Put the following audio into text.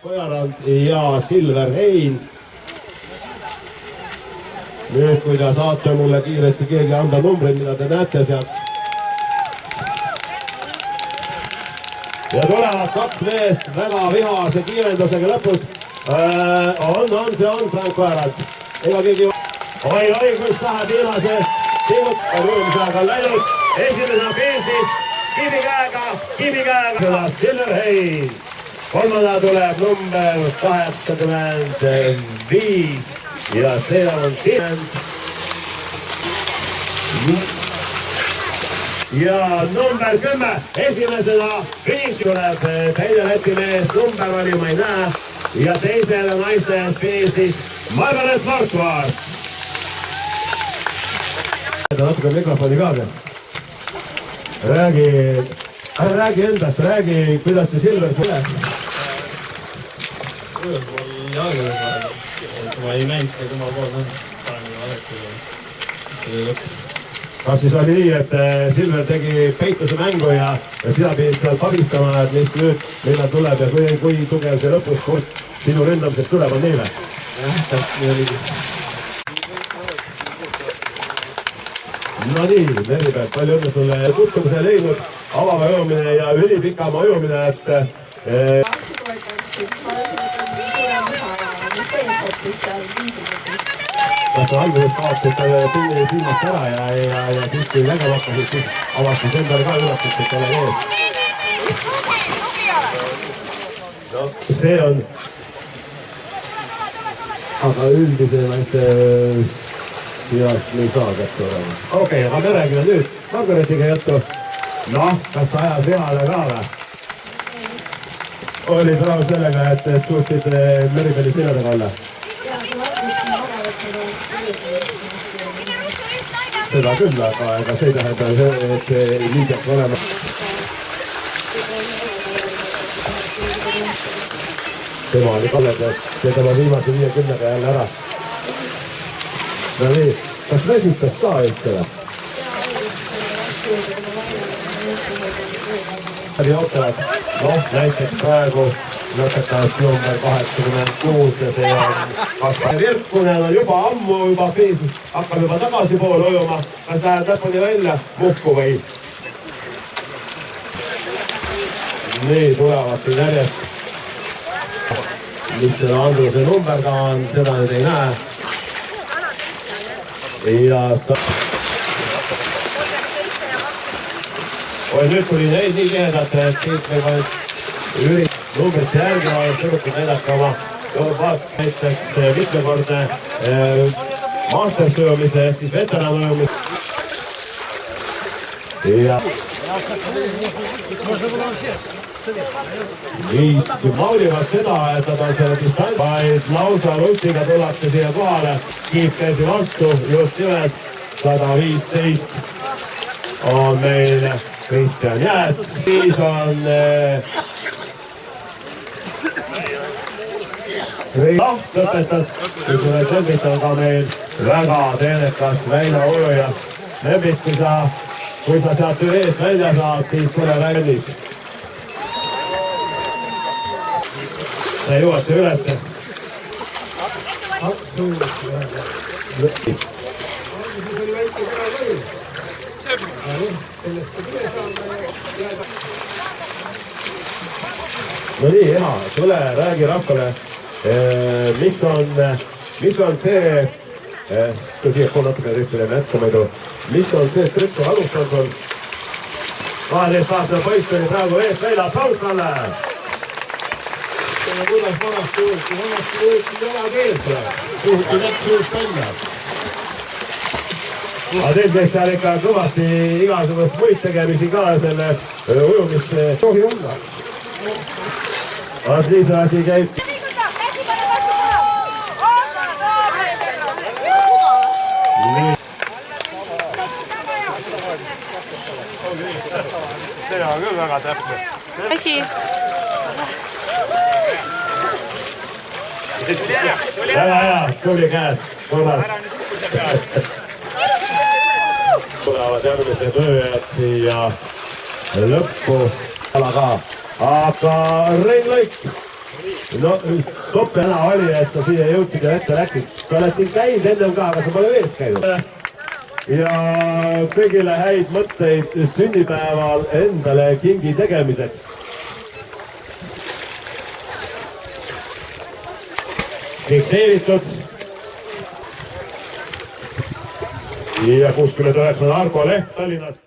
Kojarand ja Silver Hein. Nüüd, kui te saate mulle kiiresti keegi anda numbrid, mida te näete sealt. Ja tulevad kaks meest väga vihase kiirendusega lõpus. See on Frank Kojarand. Ega keegi... Oi, kus läheb viimase rõõmsaga läinud. Esimesena Peesis, kivikäega, Silver Hein. Kolmanda tuleb number 85 ja see on Tiend. Ja number 10, esimesena Priis tuleb teine Läti mees, number oli, ma ei näe. Ja teisele naiste Priisis Margaret Markvaart. Natuke mikrofoni ka veel. Räägi endast, räägi, kuidas see Silver tuleb. Mul jalgada, ma ei näinud, kui ma pool Kas siis oli nii, et Silver tegi peituse mängu ja sina pidid seal pabistama, et mis nüüd millal tuleb ja kui tugev see lõpus sinu ründamisest tuleb on nii või? Jah, täpselt nii oligi. No nii, Meribert, palju õnne sulle tutvumise leidnud, avava ujumine ja ülipikama ujumine, et... Kas sa alguses kaotasid silmast ära ja siis kui lägema hakkasid, siis avastasid endale ka üllatud, et ole ees. No, see on... Aga üldise naiste... Heast me ei saa kätte olema. Okei, aga me räägime nüüd Margaretiga juttu. Noh, kas sa ajas vihale ka või? Olid rahul sellega, et suutsid Meribeli sinna taga olla? Seda küll, aga see ei tähenda, et nii peaks olema. Tema oli kalledas ja tema viimase 50-ga jälle ära. No nii, kas väsitas ka üldse või? Jootavad, noh, näiteks praegu lõpetas number 86 ja see on Kaspar Virkunen on juba ammu kriisis, hakkab juba tagasi poole ujuma, kas läheb lõpuni välja mukku või? Nii, tulevad siin järjest. Mis selle Andruse numberga on, seda nüüd ei näe. Ja nüüd tuli neid nii tihedalt, et siit me numbrit järgi olen sõnukid näidata oma näiteks mitmekordne mastersöömise ehk siis veteranöömise. Ja nii maulivad seda, et nad on selle distants, vaid lausa lustiga tullakse siia kohale, kiip käsi vastu, just nimelt 115 on meil Kristjan Jääts, siis on lõpetas, Lembit on ka meil väga teenekas väljaujuja. Lembit, kui sa sealt ees välja saad, siis tule väljus. Sa jõuad see ülesse. No nii, ema, tule, räägi rahvale, mis on see, kui siia pool natuke rühvile nätka muidu, mis on see trükku alustan sul? 12-aastane poiss oli praegu ees välja, aplaus talle! Kuidas vanasti võeti jalakeelt praegu, suhuti näkk suust välja. Aga teil teeks seal ikka kõvasti igasugust muid tegemisi ka selle ujumist tohi olla. Aga siis asi käib. See on küll väga täpne. Asi. Väga hea, tuli käes, korras. Tulevad järgmised ööjad siia lõppu. Aga Rein Lõik no topp täna oli, et sa siia jõudsid ja ette läksid. sa oled siin käinud ennem ka, aga sa pole veest käinud. ja kõigile häid mõtteid sünnipäeval endale kingi tegemiseks. fikseeritud. ja 69 Argo Leht Tallinnast.